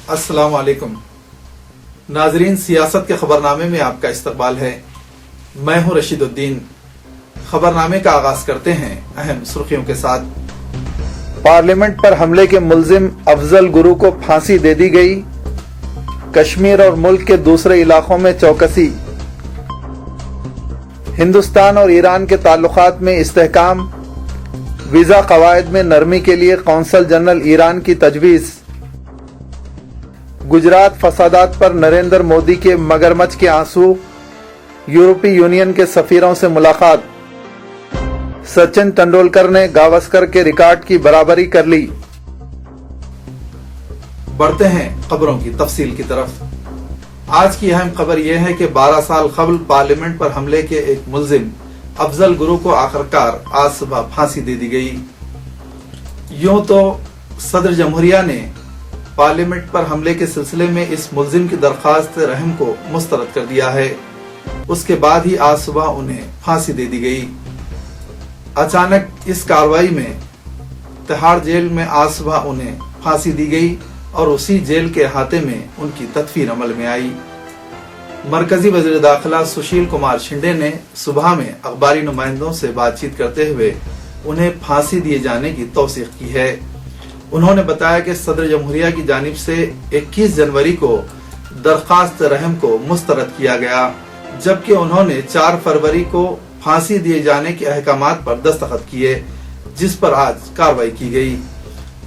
अस्सलाम वालेकुम नाजरीन, सियासत के खबरनामे में आपका इस्तकबाल है। मैं हूं रशीदुद्दीन। खबरनामे का आगाज करते हैं अहम सुर्खियों के साथ। पार्लियामेंट पर हमले के मुल्जिम अफजल गुरु को फांसी दे दी गई। कश्मीर और मुल्क के दूसरे इलाकों में चौकसी। हिंदुस्तान और ईरान के ताल्लुकात में इस्तेहकाम। वीजा कवायद में नरमी के लिए कौंसल जनरल ईरान की तजवीज़। गुजरात फसादात पर नरेंद्र मोदी के मगरमच्छ के आंसू। यूरोपीय यूनियन के सफीरों से मुलाकात। सचिन तेंदुलकर ने गावस्कर के रिकॉर्ड की बराबरी कर ली। बढ़ते हैं खबरों की तफसील की तरफ। आज की अहम खबर यह है कि 12 साल कबल पार्लियामेंट पर हमले के एक मुल्जिम अफजल गुरु को आखिरकार आज सुबह फांसी दे दी गई। यूं तो सदर जमहूरिया ने पार्लियामेंट पर हमले के सिलसिले में इस मुल्जिम की दरखास्त रहम को मुस्तरद कर दिया है। उसके बाद ही आज सुबह उन्हें फांसी दे दी गई। अचानक इस कार्रवाई में तिहाड़ जेल में आज सुबह उन्हें फांसी दी गई और उसी जेल के अहाते में उनकी तदफीन अमल में आई। मरकजी वज़ीर दाखिला सुशील कुमार शिंदे ने सुबह में अखबारी नुमाइंदों से बातचीत करते हुए उन्हें फांसी दिए जाने की तौसीक की है। उन्होंने बताया कि सदर जमहूरिया की जानिब से 21 जनवरी को दरखास्त रहम को मुस्तरद किया गया, जबकि उन्होंने 4 फरवरी को फांसी दिए जाने के अहकामात पर दस्तखत किए, जिस पर आज कार्रवाई की गई।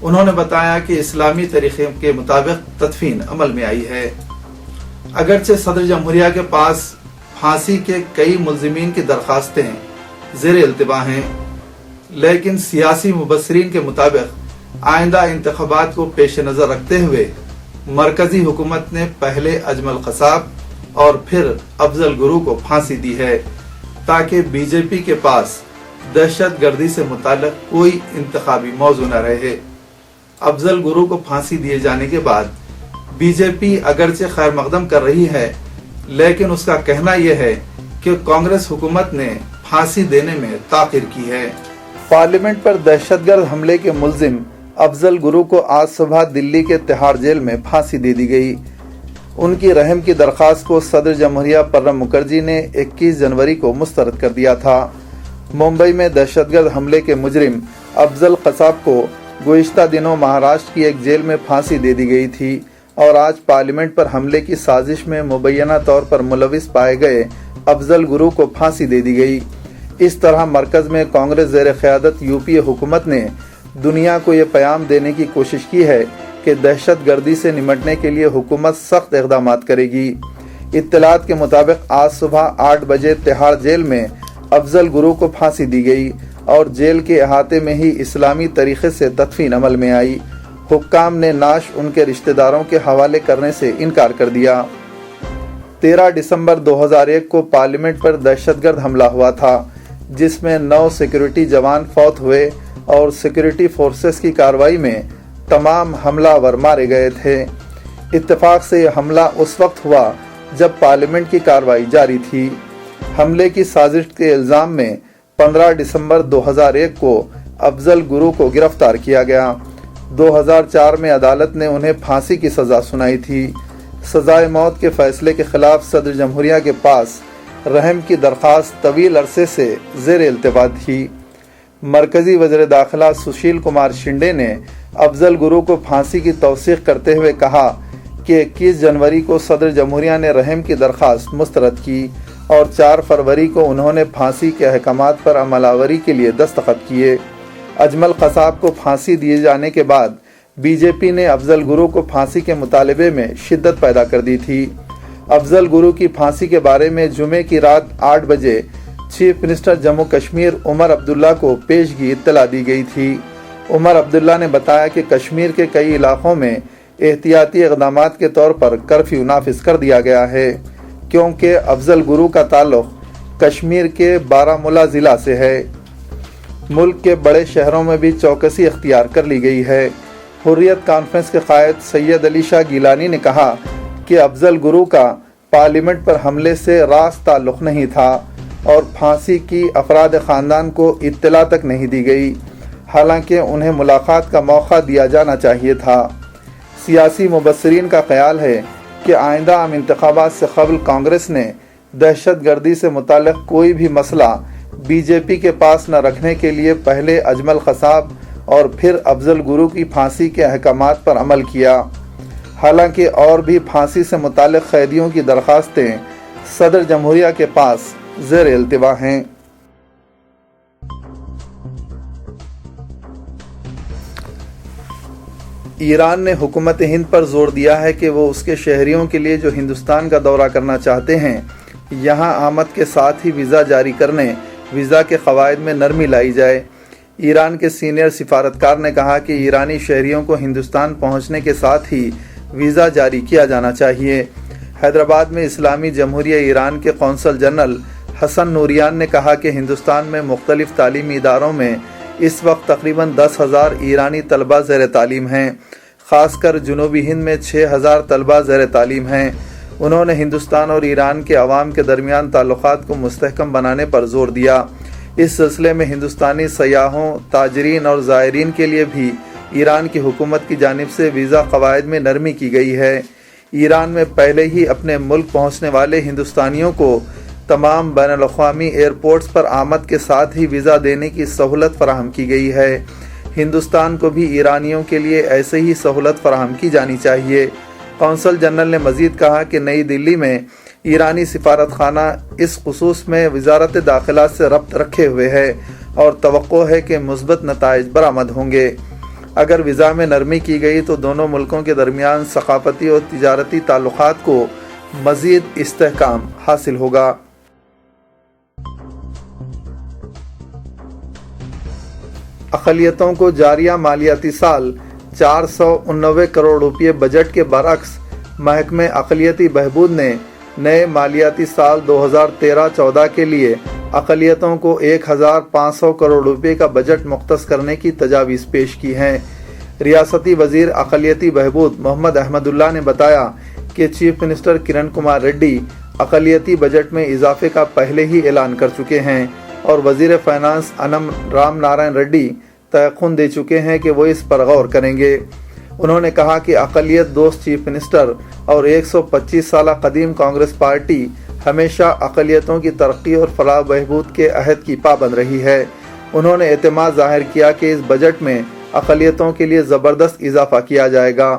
उन्होंने बताया कि इस्लामी तरीके के मुताबिक तदफीन अमल में आई है। अगरचे सदर जमहूरिया के पास फांसी के कई मुल्जिमीन की दरखास्तें ज़ेर इल्तिबा हैं, लेकिन सियासी मुबस्सिरीन के मुताबिक आइंदा इंतखाबात को पेश नजर रखते हुए मरकजी हुकूमत ने पहले अजमल कसाब और फिर अफजल गुरु को फांसी दी है, ताकि बीजेपी के पास दहशत गर्दी से मुताल्लिक कोई इंतखाबी मौजू न रहे। अफजल गुरु को फांसी दिए जाने के बाद बीजेपी अगरचे खैर मकदम कर रही है, लेकिन उसका कहना यह है कि कांग्रेस हुकूमत ने फांसी देने में ताखिर की है। पार्लियामेंट पर दहशतगर्द हमले के मुल्जिम अफजल गुरु को आज सुबह दिल्ली के तिहाड़ जेल में फांसी दे दी गई। उनकी रहम की दरखास्त को सदर जमहूरिया प्रणब मुखर्जी ने 21 जनवरी को मुस्तरद कर दिया था। मुंबई में दहशतगर्द हमले के मुजरिम अफजल कसाब को गुज़िश्ता दिनों महाराष्ट्र की एक जेल में फांसी दे दी गई थी और आज पार्लियामेंट पर हमले की साजिश में मुबैना तौर पर मुलविस पाए गए अफजल गुरु को फांसी दे दी गई। इस तरह मरकज में कांग्रेस ज़ेर क़यादत यूपीए हुकूमत ने दुनिया को ये पैगाम देने की कोशिश की है कि दहशत गर्दी से निमटने के लिए हुकूमत सख्त इक़दाम करेगी। इत्तलात के मुताबिक आज सुबह 8 बजे तिहाड़ जेल में अफजल गुरु को फांसी दी गई और जेल के अहाते में ही इस्लामी तरीके से तदफीन अमल में आई। हुक्काम ने नाश उनके रिश्तेदारों के हवाले करने से इनकार कर दिया। 13 दिसंबर 2001 को पार्लियामेंट पर दहशतगर्द हमला हुआ था, जिसमें 9 सिक्योरिटी जवान फौत हुए और सिक्योरिटी फोर्सेस की कार्रवाई में तमाम हमलावर मारे गए थे। इत्तेफाक से यह हमला उस वक्त हुआ जब पार्लियामेंट की कार्रवाई जारी थी। हमले की साजिश के इल्ज़ाम में 15 दिसंबर 2001 को अफजल गुरु को गिरफ्तार किया गया। 2004 में अदालत ने उन्हें फांसी की सज़ा सुनाई थी। सज़ाए मौत के फैसले के खिलाफ सदर जमहूरिया के पास रहम की दरख्वास्त तवील अरसे से ज़ेर इल्तिबा थी। मरकजी वज़ीर दाखिला सुशील कुमार शिंदे ने अफजल गुरु को फांसी की तौसीक करते हुए कहा कि 21 जनवरी को सदर जमहूरिया ने रहम की दरख्वास्त मुस्तरद की और 4 फरवरी को उन्होंने फांसी के अहकामात पर अमलावरी के लिए दस्तखत किए। अजमल कसाब को फांसी दिए जाने के बाद बीजेपी ने अफजल गुरु को फांसी के मुतालबे में शिद्दत पैदा कर दी थी। अफजल गुरु की फांसी के बारे में जुमे की रात 8 बजे चीफ मिनिस्टर जम्मू कश्मीर उमर अब्दुल्ला को पेशगी इत्तला दी गई थी। उमर अब्दुल्ला ने बताया कि कश्मीर के कई इलाकों में एहतियाती इक़दामात के तौर पर कर्फ्यू नाफिज कर दिया गया है, क्योंकि अफजल गुरु का ताल्लुक कश्मीर के बारामूला ज़िला से है। मुल्क के बड़े शहरों में भी चौकसी इख्तियार कर ली गई है। हुर्रियत कॉन्फ्रेंस के कायद सैयद अली शाह गिलानी ने कहा कि अफजल गुरु का पार्लियामेंट पर हमले से रास्त ताल्लुक नहीं था और फांसी की अफराद ख़ानदान को इत्तला तक नहीं दी गई, हालांकि उन्हें मुलाकात का मौका दिया जाना चाहिए था। सियासी मुबस्सिरीन का ख्याल है कि आइंदा आम इंतखाबात से कबल कांग्रेस ने दहशतगर्दी से मुताल्लिक़ कोई भी मसला बीजेपी के पास न रखने के लिए पहले अजमल कसाब और फिर अफजल गुरु की फांसी के अहकामात पर अमल किया। हालांकि और भी फांसी से मुताल्लिक़ कैदियों की दरख्वास्तें सदर जमहूरिया के पास ज़ेर इल्तिवा हैं। ईरान ने हुकूमत हिंद पर जोर दिया है कि वो उसके शहरियों के लिए जो हिंदुस्तान का दौरा करना चाहते हैं, यहाँ आमद के साथ ही वीज़ा जारी करने, वीज़ा के क़वायद में नरमी लाई जाए। ईरान के सीनियर सिफारतकार ने कहा कि ईरानी शहरियों को हिंदुस्तान पहुँचने के साथ ही वीज़ा जारी किया जाना चाहिए। हैदराबाद में इस्लामी जमहूरिया ईरान के कौंसल जनरल हसन नूरियान ने कहा कि हिंदुस्तान में मुख्तलिफ तालीमी इदारों में इस वक्त तकरीबन 10,000 ईरानी तलबा ज़ेर तालीम हैं। ख़ासकर जनूबी हिंद में 6,000 तलबा ज़ेर तालीम हैं। उन्होंने हिंदुस्तान और ईरान के अवाम के दरमियान ताल्लुक़ात को मुस्तहकम बनाने पर जोर दिया। इस सिलसिले में हिंदुस्तानी सयाहों, ताजरीन और ज़ायरीन के लिए भी ईरान की हुकूमत की जानिब से वीज़ा क़वायद में नरमी की गई है। ईरान में पहले ही अपने मुल्क पहुँचने वाले हिंदुस्तानियों को तमाम बैनुल-अक़वामी एयरपोर्ट्स पर आमद के साथ ही वीज़ा देने की सहूलत फराहम की गई है। हिंदुस्तान को भी ईरानियों के लिए ऐसे ही सहूलत फराहम की जानी चाहिए। कौंसल जनरल ने मज़ीद कहा कि नई दिल्ली में ईरानी सिफारतखाना इस खुसूस में वज़ारत दाखिला से रब्त रखे हुए है और तवक्को है कि मुस्बत नताइज बरामद होंगे। अगर वीज़ा में नरमी की गई तो दोनों मुल्कों के दरमियान सकाफ़ती और तिजारती ताल्लुक़ात को मज़ीद इस्तेहकाम हासिल होगा। अक़लियतों को जारिया मालियाती साल 489 करोड़ रुपये बजट के बरक्स महकमे अक़लियती बहबूद ने नए मालियाती साल 2013-14 के लिए अक़लियतों को 1,500 करोड़ रुपये का बजट मुख्तस करने की तजावीज़ पेश की हैं। रियासती वज़ीर अक़लियती बहबूद मोहम्मद अहमदुल्ला ने बताया कि chief minister Kiran Kumar Reddy अक़लियती budget में इजाफे का पहले ही ऐलान कर चुके हैं और वज़ीर फ़ाइनेंस अनम राम नारायण रेड्डी तयक़ुन दे चुके हैं कि वो इस पर गौर करेंगे। उन्होंने कहा कि अक़लियत दोस्त चीफ मिनिस्टर और 125 साल कदीम कांग्रेस पार्टी हमेशा अक़लियतों की तरक्की और फलाह बहबूद के अहद की पाबंद रही है। उन्होंने एतमाद ज़ाहिर किया कि इस बजट में अक़लियतों के लिए ज़बरदस्त इजाफा किया जाएगा।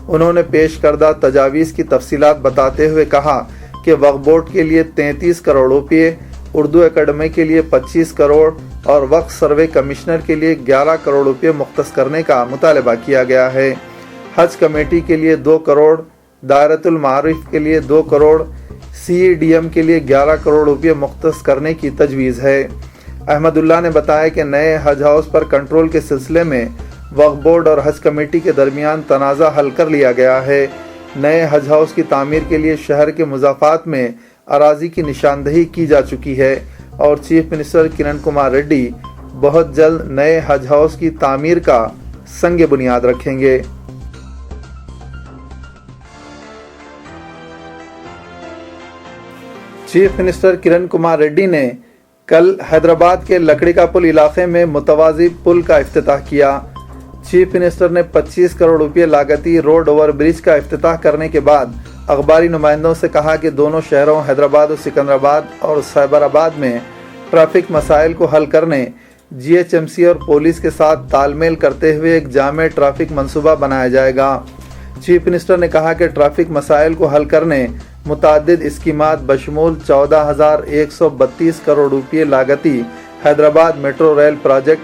उन्होंने पेश करदा तजावीज़ की तफसीलात बताते हुए कहा कि वक्फ बोर्ड के लिए 33 करोड़ रुपये, उर्दू अकेडमी के लिए 25 करोड़ और वक्फ सर्वे कमिश्नर के लिए 11 करोड़ रुपये मुख्तस करने का मुतालबा किया गया है। हज कमेटी के लिए 2 करोड़, दायरतुल मारिफ के लिए 2 करोड़, CEDM के लिए 11 करोड़ रुपये मुख्तस करने की तजवीज़ है। अहमदुल्ला ने बताया कि नए हज हाउस पर कंट्रोल के सिलसिले में वक्फ बोर्ड और हज कमेटी के दरमियान तनाज़ा हल कर लिया गया है। नए हज हाउस की तामीर के लिए शहर के मुज़ाफ़ात में अराजी की निशानदही की जा चुकी है और चीफ मिनिस्टर किरण कुमार रेड्डी बहुत जल्द नए हज हाउस की तामीर का संग बुनियाद रखेंगे। चीफ मिनिस्टर किरण कुमार रेड्डी ने कल हैदराबाद के लकड़ी का पुल इलाके में मुतवाज़ी पुल का इफ्तिताह किया। चीफ मिनिस्टर ने 25 करोड़ रुपये लागती रोड ओवर ब्रिज का इफ्तिताह करने के बाद अखबारी नुमाइंदों से कहा कि दोनों शहरों हैदराबाद और सिकंदराबाद और साइबराबाद में ट्रैफिक मसाइल को हल करने GHMC और पुलिस के साथ तालमेल करते हुए एक जामे ट्रैफिक मंसूबा बनाया जाएगा। चीफ मिनिस्टर ने कहा कि ट्रैफिक मसाइल को हल करने मुताद्दिद स्कीमात बशमूल 14,132 करोड़ रुपये लागती Hyderabad metro rail project,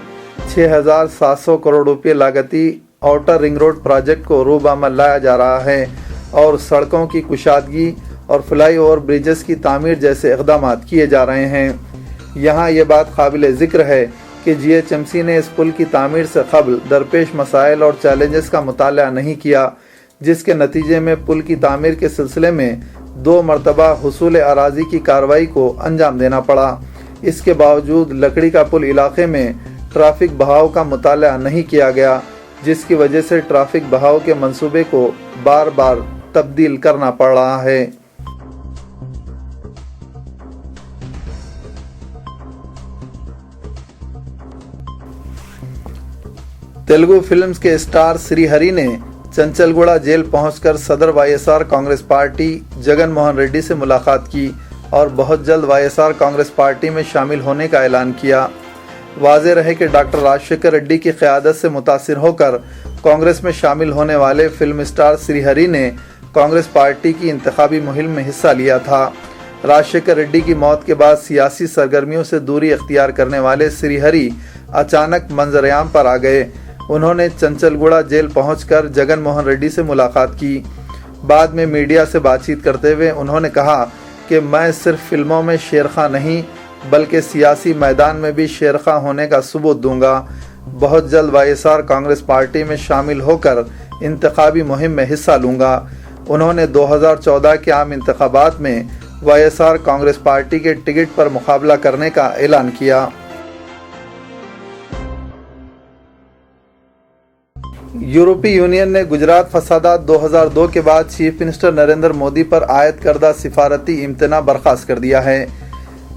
6,700 crore रुपये लागती आउटर रिंग रोड प्रोजेक्ट को रूबामल लाया जा रहा है और सड़कों की कुशादगी और फ्लाई ओवर ब्रिजेस की तामीर जैसे इक़दाम किए जा रहे हैं। यहाँ ये बात काबिल ज़िक्र है कि GHMC ने इस पुल की तामीर से क़ब्ल दरपेश मसाइल और चैलेंजेस का मुताला नहीं किया, जिसके नतीजे में पुल की तामीर के सिलसिले में 2 मरतबा हुसूल अराजी की कार्रवाई को अंजाम देना पड़ा। इसके बावजूद लकड़ी का पुल इलाके में ट्रैफिक बहाव का मुताला नहीं किया गया, जिसकी वजह से ट्रैफिक बहाव के मंसूबे को बार बार तब्दील करना पड़ रहा है। तेलुगु फिल्म्स के स्टार श्रीहरि ने चंचलगुड़ा जेल पहुंचकर सदर वाईएसआर कांग्रेस पार्टी जगन मोहन रेड्डी से मुलाकात की और बहुत जल्द वाईएसआर कांग्रेस पार्टी में शामिल होने का ऐलान किया। वाज़ेह रहे कि डॉक्टर राजशेखर रेड्डी की क़यादत से मुतासिर होकर कांग्रेस में शामिल होने वाले फिल्म स्टार श्रीहरि ने कांग्रेस पार्टी की इंतखाबी मुहिम में हिस्सा लिया था। राजशेखर रेड्डी की मौत के बाद सियासी सरगर्मियों से दूरी अख्तियार करने वाले श्रीहरि अचानक मंजरेआम पर आ गए। उन्होंने चंचलगुड़ा जेल पहुंचकर जगन मोहन रेड्डी से मुलाकात की। बाद में मीडिया से बातचीत करते हुए उन्होंने कहा कि मैं सिर्फ फिल्मों में शेर खां नहीं बल्कि सियासी मैदान में भी शेर खां होने का सबूत दूंगा। बहुत जल्द वाईएसआर कांग्रेस पार्टी में शामिल होकर इंतखाबी मुहिम में हिस्सा लूंगा। उन्होंने 2014 के आम इंतखाबात में वाईएसआर कांग्रेस पार्टी के टिकट पर मुकाबला करने का ऐलान किया। यूरोपीय यूनियन ने गुजरात फसादात 2002 के बाद चीफ मिनिस्टर नरेंद्र मोदी पर आयद करदा सिफारती इम्तना बर्खास्त कर दिया है।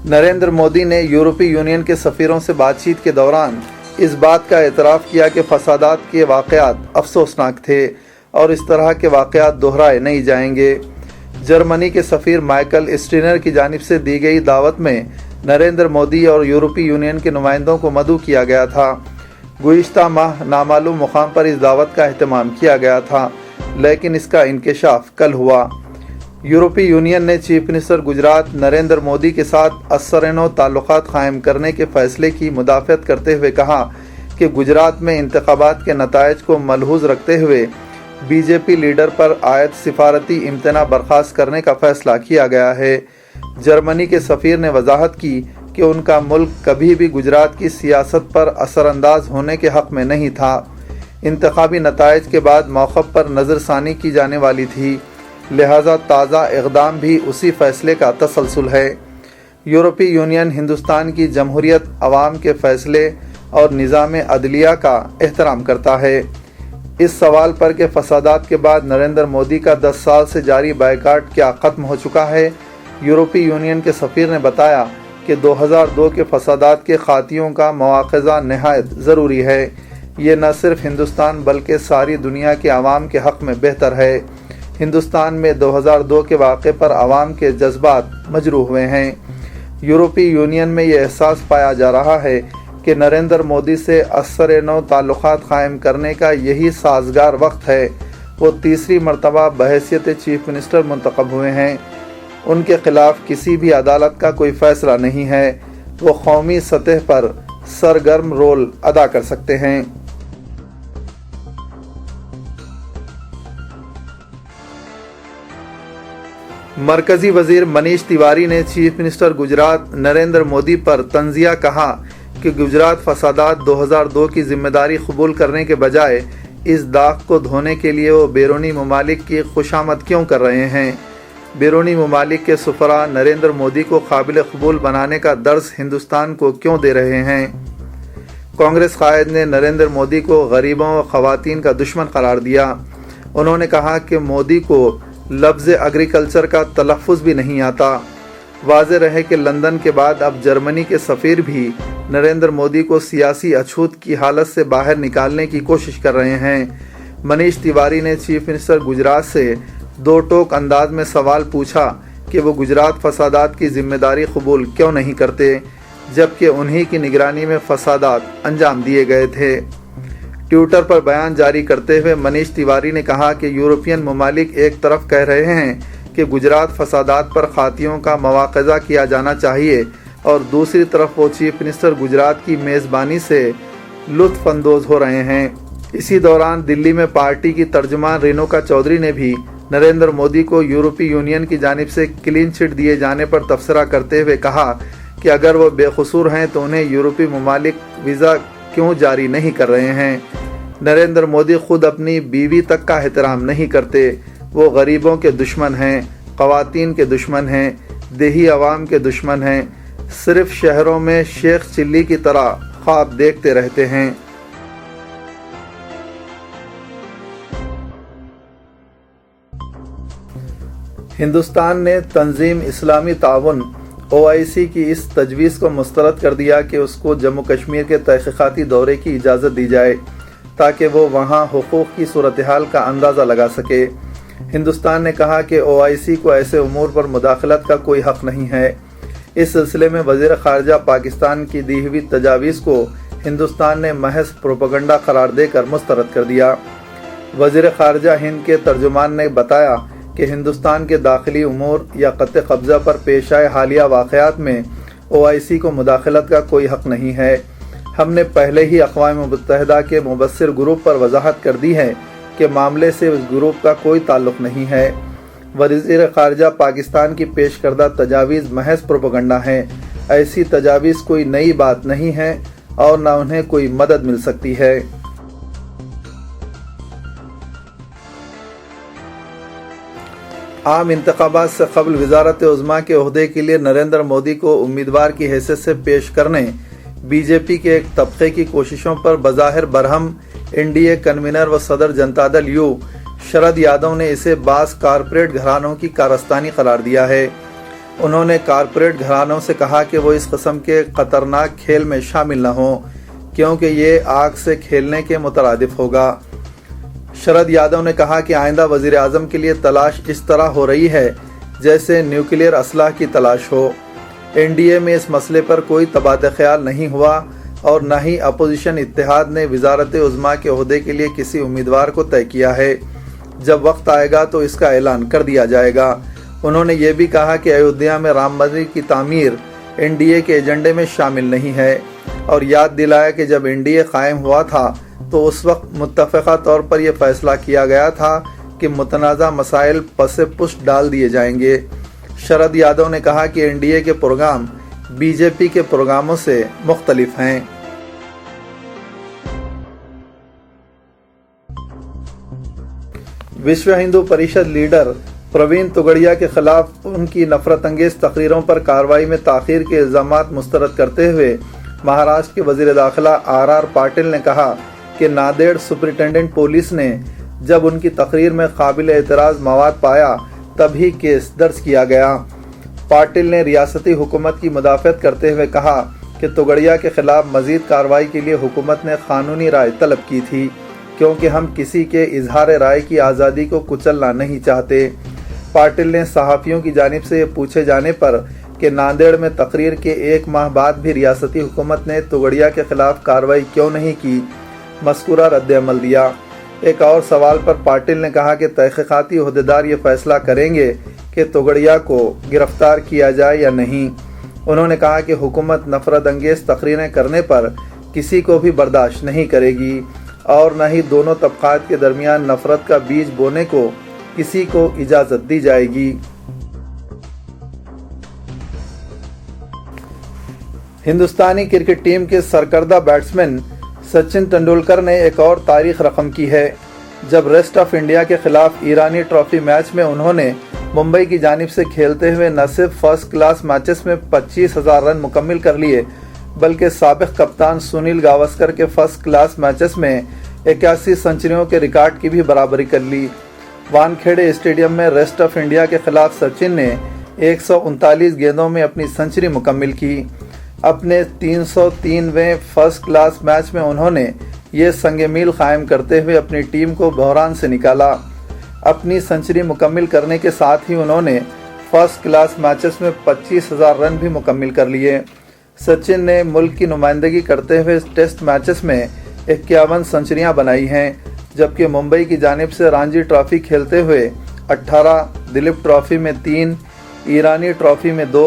नरेंद्र मोदी ने यूरोपीय यूनियन के सफ़ीरों से बातचीत के दौरान इस बात का एतराफ़ किया कि फसादात के वाक़यात अफसोसनाक थे और इस तरह के वाक़यात दोहराए नहीं जाएंगे। जर्मनी के सफ़ीर माइकल स्टीनर की जानिब से दी गई दावत में नरेंद्र मोदी और यूरोपीय यूनियन के नुमाइंदों को मदऊ किया गया था। गुज़िश्ता माह नामालूम मुकाम पर इस दावत का अहतमाम किया गया था, लेकिन इसका इंकशाफ कल हुआ। यूरोपीय यूनियन ने चीफ मिनिस्टर गुजरात नरेंद्र मोदी के साथ असर-ए-नौ ताल्लुकात कायम करने के फैसले की मुदाफ़त करते हुए कहा कि गुजरात में इंतखाबात के नताइज को मलहूज़ रखते हुए बीजेपी लीडर पर आयद सिफारती इम्तना बर्खास्त करने का फैसला किया गया है। जर्मनी के सफ़ीर ने वजाहत की कि उनका मुल्क कभी भी गुजरात की सियासत पर असरअंदाज होने के हक़ में नहीं था। इंतखाबी नताइज के बाद मौक़िफ़ पर नज़रसानी की जाने वाली थी, लिहाजा ताज़ा इक़दाम भी उसी फ़ैसले का तसलसल है। यूरोपीय यूनियन हिंदुस्तान की जमहूरियत, अवाम के फ़ैसले और निज़ाम अदलिया का एहतराम करता है। इस सवाल पर कि फसादात के बाद नरेंद्र मोदी का 10 साल से जारी बायकाट क्या ख़त्म हो चुका है, यूरोपीय यूनियन के सफ़ीर ने बताया कि 2002 के फसादात के खातियों का मुआख़ज़ा नहायत ज़रूरी है। ये न सिर्फ हिंदुस्तान बल्कि सारी दुनिया के अवाम के हक़ में बेहतर है। हिंदुस्तान में 2002 के वाक़े पर अवाम के जज्बात मजरूह हुए हैं। यूरोपीय यूनियन में ये एहसास पाया जा रहा है कि नरेंद्र मोदी से असर-ए-नौ ताल्लुकात कायम करने का यही साज़गार वक्त है। वो तीसरी मरतबा बहैसियत चीफ मिनिस्टर मुंतखब हुए हैं। उनके खिलाफ किसी भी अदालत का कोई फ़ैसला नहीं है। वो कौमी सतह पर सरगर्म रोल अदा कर सकते हैं। मरकज़ी वज़ीर मनीष तिवारी ने चीफ मिनिस्टर गुजरात नरेंद्र मोदी पर तंज़िया कहा कि गुजरात फसादात 2002 की जिम्मेदारी कबूल करने के बजाय इस दाग को धोने के लिए वो बैरूनी ममालिक की खुशामद क्यों कर रहे हैं। बैरूनी ममालिक के सुफरा नरेंद्र मोदी को काबिल कबूल बनाने का दर्स हिंदुस्तान को क्यों दे रहे हैं। कांग्रेस कायद ने नरेंद्र मोदी को गरीबों व ख़वातीन का दुश्मन करार दिया। उन्होंने कहा कि मोदी को लफ्ज़ एग्रीकल्चर का तलफ़्फ़ुज़ भी नहीं आता। वाज़ेह रहे कि लंदन के बाद अब जर्मनी के सफ़ीर भी नरेंद्र मोदी को सियासी अछूत की हालत से बाहर निकालने की कोशिश कर रहे हैं। मनीष तिवारी ने चीफ मिनिस्टर गुजरात से दो टोक अंदाज में सवाल पूछा कि वो गुजरात फसादात की जिम्मेदारी कबूल क्यों नहीं करते, जबकि उन्हीं की निगरानी में फसादात अंजाम दिए गए थे। ट्विटर पर बयान जारी करते हुए मनीष तिवारी ने कहा कि यूरोपियन ममालिक एक तरफ कह रहे हैं कि गुजरात फसादात पर खातियों का मुआख़ज़ा किया जाना चाहिए और दूसरी तरफ वो चीफ मिनिस्टर गुजरात की मेज़बानी से लुत्फ़ अंदोज़ हो रहे हैं। इसी दौरान दिल्ली में पार्टी की तर्जुमान रेणुका चौधरी ने भी नरेंद्र मोदी को यूरोपीय यूनियन की जानिब से क्लीन चिट दिए जाने पर तबसरा करते हुए कहा कि अगर वो बेकसूर हैं तो उन्हें यूरोपीय ममालिक वीज़ा क्यों जारी नहीं कर रहे हैं। नरेंद्र मोदी खुद अपनी बीवी तक का एहतराम नहीं करते। वो गरीबों के दुश्मन हैं, ख़वातीन के दुश्मन हैं, देही अवाम के दुश्मन हैं। सिर्फ शहरों में शेख चिल्ली की तरह ख्वाब देखते रहते हैं। हिंदुस्तान ने तंजीम इस्लामी ताउन OIC की इस तजवीज़ को मुस्तरद कर दिया कि उसको जम्मू कश्मीर के तहक़ीक़ाती दौरे की इजाज़त दी जाए। تاکہ وہ وہاں حقوق کی صورتحال کا اندازہ لگا سکے۔ ہندوستان نے کہا کہ OIC کو ایسے امور پر مداخلت کا کوئی حق نہیں ہے۔ اس سلسلے میں وزیر خارجہ پاکستان کی دی ہوئی تجاویز کو ہندوستان نے محض پروپیگنڈا قرار دے کر مسترد کر دیا۔ وزیر خارجہ ہند کے ترجمان نے بتایا کہ ہندوستان کے داخلی امور یا قطع قبضہ پر پیش آئے حالیہ واقعات میں OIC کو مداخلت کا کوئی حق نہیں ہے۔ ہم نے پہلے ہی اقوام متحدہ کے مبصر گروپ پر وضاحت کر دی ہے کہ معاملے سے اس گروپ کا کوئی تعلق نہیں ہے۔ وزیر خارجہ پاکستان کی پیش کردہ تجاویز محض پروپیگنڈا ہیں۔ ایسی تجاویز کوئی نئی بات نہیں ہے اور نہ انہیں کوئی مدد مل سکتی ہے۔ عام انتخابات سے قبل وزارت عظمیٰ کے عہدے کے لیے نریندر مودی کو امیدوار کی حیثیت سے پیش کرنے BJP کے ایک طبقے کی کوششوں پر بظاہر برہم NDA کنوینر و صدر جنتا دل یو شرد یادو نے اسے بعض کارپوریٹ گھرانوں کی کارستانی قرار دیا ہے۔ انہوں نے کارپوریٹ گھرانوں سے کہا کہ وہ اس قسم کے خطرناک کھیل میں شامل نہ ہوں کیونکہ یہ آگ سے کھیلنے کے مترادف ہوگا۔ شرد یادو نے کہا کہ آئندہ وزیر اعظم کے لیے تلاش اس طرح ہو رہی ہے جیسے نیوکلیئر اسلحہ کی تلاش ہو۔ NDA میں اس مسئلے پر کوئی تبادلہ خیال نہیں ہوا اور نہ ہی اپوزیشن اتحاد نے وزارت عظمیٰ کے عہدے کے لیے کسی امیدوار کو طے کیا ہے۔ جب وقت آئے گا تو اس کا اعلان کر دیا جائے گا۔ انہوں نے یہ بھی کہا کہ ایودھیا میں رام مندر کی تعمیر NDA کے ایجنڈے میں شامل نہیں ہے اور یاد دلایا کہ جب NDA قائم ہوا تھا تو اس وقت متفقہ طور پر یہ فیصلہ کیا گیا تھا کہ متنازع مسائل پس پشت ڈال دیے جائیں گے۔ شرد یادو نے کہا کہ NDA کے پروگرام BJP کے پروگراموں سے مختلف ہیں۔ وشو ہندو پریشد لیڈر پروین توگڑیا کے خلاف ان کی نفرت انگیز تقریروں پر کارروائی میں تاخیر کے الزامات مسترد کرتے ہوئے مہاراشٹر کے وزیر داخلہ RR پاٹل نے کہا کہ نادیڑ سپرنٹینڈنٹ پولیس نے جب ان کی تقریر میں قابل اعتراض مواد پایا تب ہی کیس درج کیا گیا۔ پاٹل نے ریاستی حکومت کی مدافعت کرتے ہوئے کہا کہ توگڑیا کے خلاف مزید کارروائی کے لیے حکومت نے قانونی رائے طلب کی تھی کیونکہ ہم کسی کے اظہار رائے کی آزادی کو کچلنا نہیں چاہتے۔ پاٹل نے صحافیوں کی جانب سے یہ پوچھے جانے پر کہ ناندیڑ میں تقریر کے 1 ماہ بعد بھی ریاستی حکومت نے توگڑیا کے خلاف کارروائی کیوں نہیں کی، مذکورہ رد عمل دیا۔ ایک اور سوال پر پاٹل نے کہا کہ تحقیقاتی عہدیدار یہ فیصلہ کریں گے کہ توگڑیا کو گرفتار کیا جائے یا نہیں۔ انہوں نے کہا کہ حکومت نفرت انگیز تقریریں کرنے پر کسی کو بھی برداشت نہیں کرے گی اور نہ ہی دونوں طبقات کے درمیان نفرت کا بیج بونے کو کسی کو اجازت دی جائے گی۔ ہندوستانی کرکٹ ٹیم کے سرکردہ بیٹسمین سچن تندولکر نے ایک اور تاریخ رقم کی ہے جب ریسٹ آف انڈیا کے خلاف ایرانی ٹرافی میچ میں انہوں نے ممبئی کی جانب سے کھیلتے ہوئے نہ صرف فرسٹ کلاس میچز میں 25,000 رن مکمل کر لیے بلکہ سابق کپتان سنیل گواسکر کے فرسٹ کلاس میچز میں 81 سنچریوں کے ریکارڈ کی بھی برابری کر لی۔ وانکھیڑے اسٹیڈیم میں ریسٹ آف انڈیا کے خلاف سچن نے 139 گیندوں میں اپنی سنچری مکمل کی۔ اپنے 303ویں فرسٹ کلاس میچ میں انہوں نے یہ سنگ میل قائم کرتے ہوئے اپنی ٹیم کو بحران سے نکالا۔ اپنی سنچری مکمل کرنے کے ساتھ ہی انہوں نے فرسٹ کلاس میچز میں 25,000 رن بھی مکمل کر لیے۔ سچن نے ملک کی نمائندگی کرتے ہوئے ٹیسٹ میچز میں 51 سنچریاں بنائی ہیں جبکہ ممبئی کی جانب سے رانجی ٹرافی کھیلتے ہوئے 18، دلیپ ٹرافی میں 3، ایرانی ٹرافی میں 2،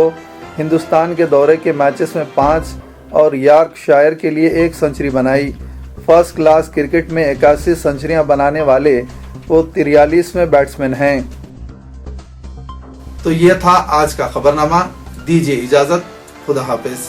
ہندوستان کے دورے کے میچز میں 5 اور یارک شائر کے لیے 1 سنچری بنائی۔ فرسٹ کلاس کرکٹ میں 81 سنچریاں بنانے والے وہ 43ویں بیٹسمین ہیں۔ تو یہ تھا آج کا خبرنامہ۔ دیجیے اجازت، خدا حافظ۔